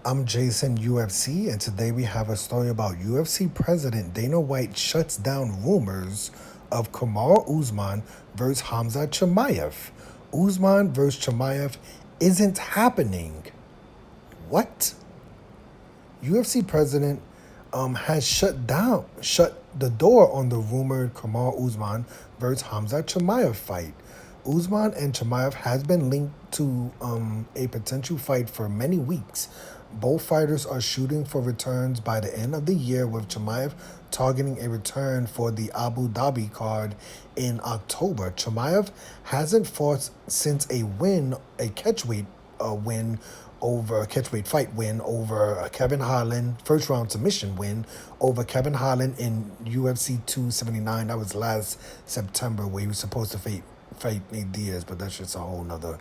I'm Jason UFC, and today we have a story about UFC President Dana White shuts down rumors of Kamaru Usman versus Khamzat Chimaev. Usman versus Chimaev isn't happening. What? UFC president has shut the door on the rumored Kamaru Usman versus Khamzat Chimaev fight. Usman and Chimaev has been linked to a potential fight for many weeks. Both fighters are shooting for returns by the end of the year, with Chimaev targeting a return for the Abu Dhabi card in October. Chimaev hasn't fought since a catchweight fight win over Kevin Harlan, first round submission win over Kevin Harlan in UFC 279. That was last September, where he was supposed to fight Nate Diaz, but that's just a whole nother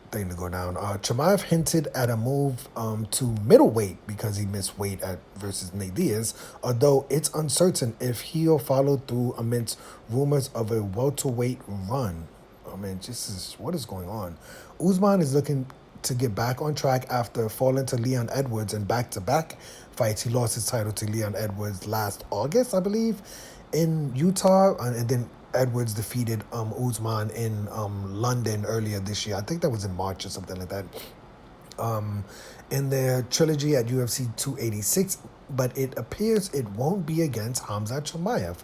thing to go down. Chimaev hinted at a move to middleweight because he missed weight versus Nate Diaz, although it's uncertain if he'll follow through amidst rumors of a welterweight run. I mean, what is going on? Usman is looking to get back on track after falling to Leon Edwards in back-to-back fights. He lost his title to Leon Edwards last August, I believe, in Utah, and then Edwards defeated Usman in London earlier this year. I think that was in March or something like that. In their trilogy at UFC 286, but it appears it won't be against Khamzat Chimaev.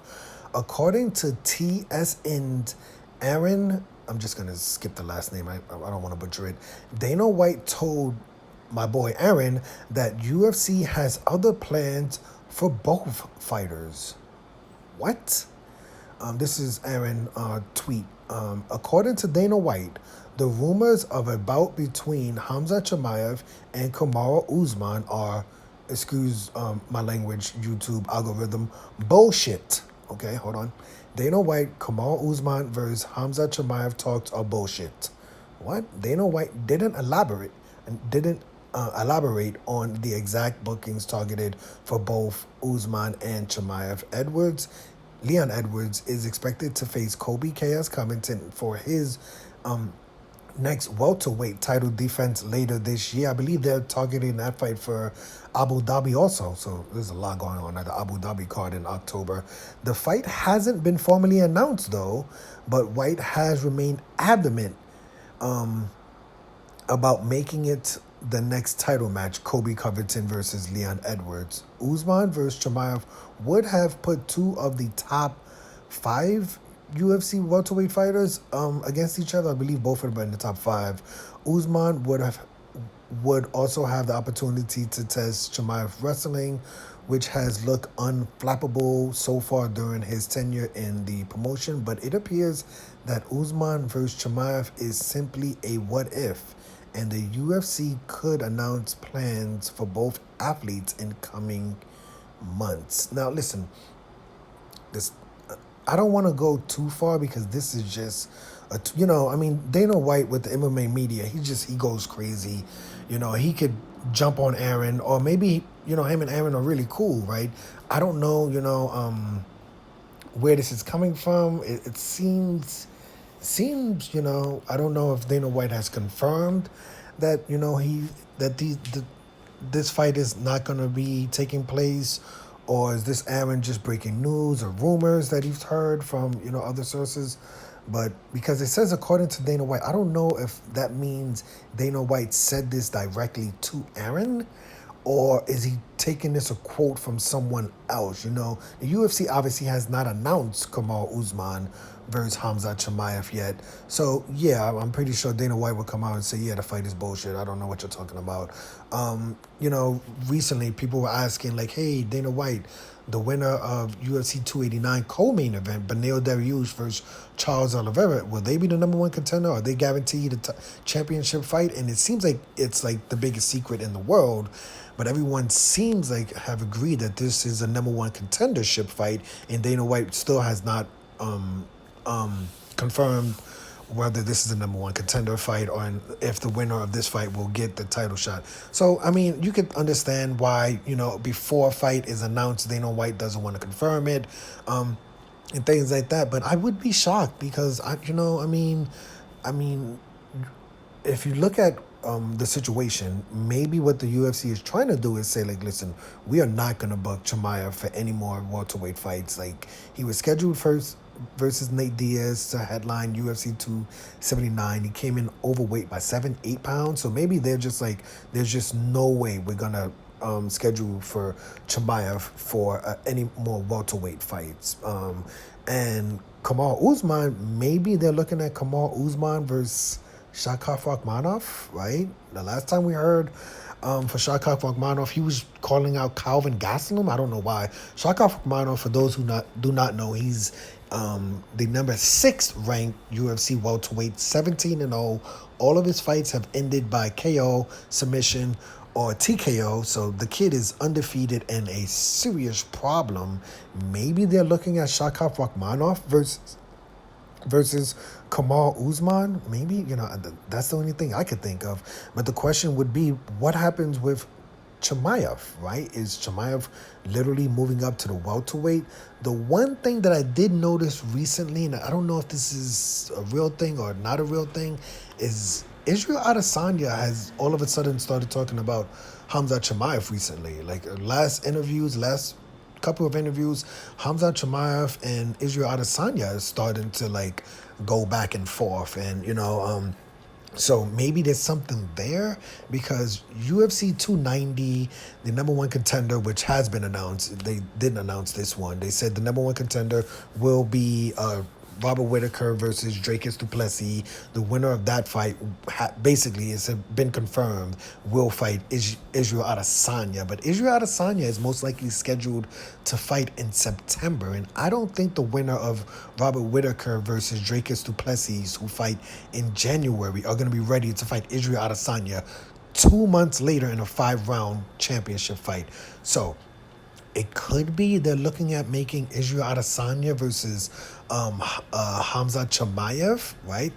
According to TS and Aaron, I'm just going to skip the last name. I don't want to butcher it. Dana White told my boy Aaron that UFC has other plans for both fighters. What? This is Aaron tweet. According to Dana White, the rumors of a bout between Khamzat Chimaev and Kamaru Usman are, excuse my language, YouTube algorithm, bullshit. Okay, hold on. Dana White, Kamaru Usman versus Khamzat Chimaev talks are bullshit. What? Dana White didn't elaborate on the exact bookings targeted for both Usman and Chimaev. Leon Edwards is expected to face Kobe Chaos Covington for his next welterweight title defense later this year. I believe they're targeting that fight for Abu Dhabi also. So there's a lot going on at the Abu Dhabi card in October. The fight hasn't been formally announced though, but White has remained adamant about making it the next title match, Kobe Covington versus Leon Edwards. Usman versus Chimaev would have put two of the top 5 UFC welterweight fighters against each other. I believe both of them are in the top 5. Usman would also have the opportunity to test Chimaev wrestling, which has looked unflappable so far during his tenure in the promotion, but it appears that Usman versus Chimaev is simply a what if, and the UFC could announce plans for both athletes in coming months. Now, listen, I don't want to go too far because this is just, Dana White with the MMA media, he goes crazy. He could jump on Aaron, or maybe, him and Aaron are really cool, right? I don't know, where this is coming from. It seems, I don't know if Dana White has confirmed that, this fight is not going to be taking place, or is this Aaron just breaking news or rumors that he's heard from, other sources? But because it says according to Dana White, I don't know if that means Dana White said this directly to Aaron, or is he taking this a quote from someone else? The UFC obviously has not announced Kamaru Usman versus Khamzat Chimaev yet. So, yeah, I'm pretty sure Dana White will come out and say, yeah, the fight is bullshit. I don't know what you're talking about. Recently people were asking, like, hey, Dana White, the winner of UFC 289 co-main event, Beneil Dariush versus Charles Oliveira, will they be the number one contender? Are they guaranteed a championship fight? And it seems like it's like the biggest secret in the world, but everyone seems like have agreed that this is a number one contendership fight, and Dana White still has not confirmed whether this is a number one contender fight, or if the winner of this fight will get the title shot. So, I mean, you could understand why, before a fight is announced, Dana White doesn't want to confirm it, and things like that. But I would be shocked because, if you look at the situation, maybe what the UFC is trying to do is say, like, listen, we are not going to book Chimaev for any more welterweight fights. Like, he was scheduled first versus Nate Diaz to headline UFC 279. He came in overweight by 7-8 pounds. So maybe they're just like, there's just no way we're going to schedule for Chimaev for any more welterweight fights. And Kamaru Usman, maybe they're looking at Kamaru Usman versus Shakar Rakhmonov, right? The last time we heard for Shakar Rakhmonov, he was calling out Calvin Gastelum. I don't know why. Shakar Rakhmonov, for those who do not know, he's the number 6 ranked UFC welterweight, 17-0. All of his fights have ended by KO, submission, or TKO. So the kid is undefeated and a serious problem. Maybe they're looking at Shakar Rakhmonov versus Kamaru Usman. Maybe, that's the only thing I could think of. But the question would be, what happens with Chimaev, right? Is Chimaev literally moving up to the welterweight? The one thing that I did notice recently, and I don't know if this is a real thing or not a real thing, is Israel Adesanya has all of a sudden started talking about Khamzat Chimaev recently. Like last couple of interviews, Khamzat Chimaev and Israel Adesanya is starting to like go back and forth, and so maybe there's something there, because UFC 290, the number 1 contender, which has been announced, they didn't announce this one. They said the number 1 contender will be Robert Whittaker versus Dracus du Plessis. The winner of that fight, basically, it's been confirmed, will fight Israel Adesanya. But Israel Adesanya is most likely scheduled to fight in September. And I don't think the winner of Robert Whittaker versus Dracus du Plessis, who fight in January, are going to be ready to fight Israel Adesanya 2 months later in a 5-round championship fight. So it could be they're looking at making Israel Adesanya versus Khamzat Chimaev, right?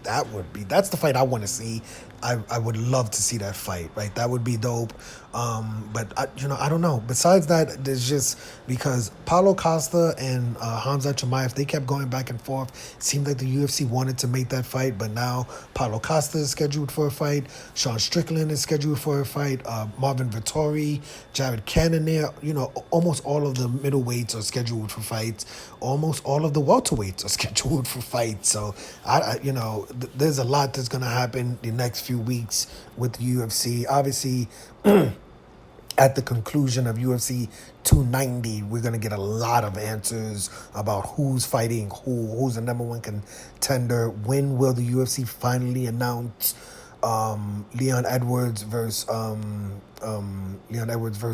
That's the fight I want to see. I would love to see that fight, right? That would be dope. But I don't know. Besides that, there's just, because Paulo Costa and Khamzat Chimaev, they kept going back and forth. It seemed like the UFC wanted to make that fight, but now Paulo Costa is scheduled for a fight. Sean Strickland is scheduled for a fight. Marvin Vettori, Jared Cannonier, almost all of the middleweights are scheduled for fights. Almost all of the welterweights are scheduled for fights. So there's a lot that's gonna happen the next few weeks with the UFC. Obviously, at the conclusion of UFC 290, we're going to get a lot of answers about who's fighting who's the number 1 contender. When will the UFC finally announce Leon Edwards versus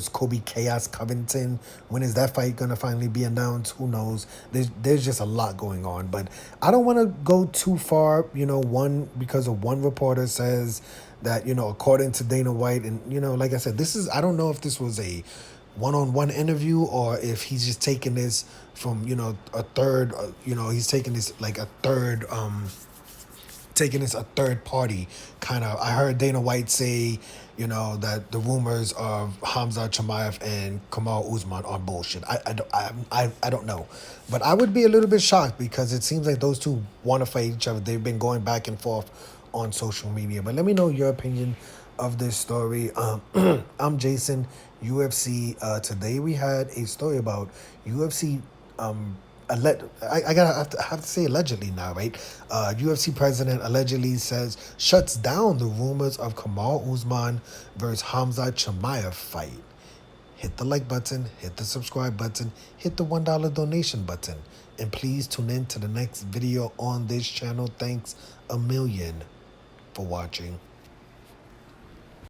Kobe Chaos Covington? When is that fight going to finally be announced? Who knows? There's just a lot going on, but I don't want to go too far, because of one reporter says that, according to Dana White, and, like I said, I don't know if this was a one-on-one interview or if he's just taking this from, a third, he's taking this like a third, taking this a third party kind of. I heard Dana White say, that the rumors of Khamzat Chimaev and Kamaru Usman are bullshit. I don't know, but I would be a little bit shocked, because it seems like those two want to fight each other. They've been going back and forth on social media. But let me know your opinion of this story. I'm Jason, UFC. Today we had a story about UFC. I have to say allegedly now, right? UFC president allegedly shuts down the rumors of Kamaru Usman versus Khamzat Chimaev fight. Hit the like button, hit the subscribe button, hit the $1 donation button, and please tune in to the next video on this channel. Thanks a million for watching.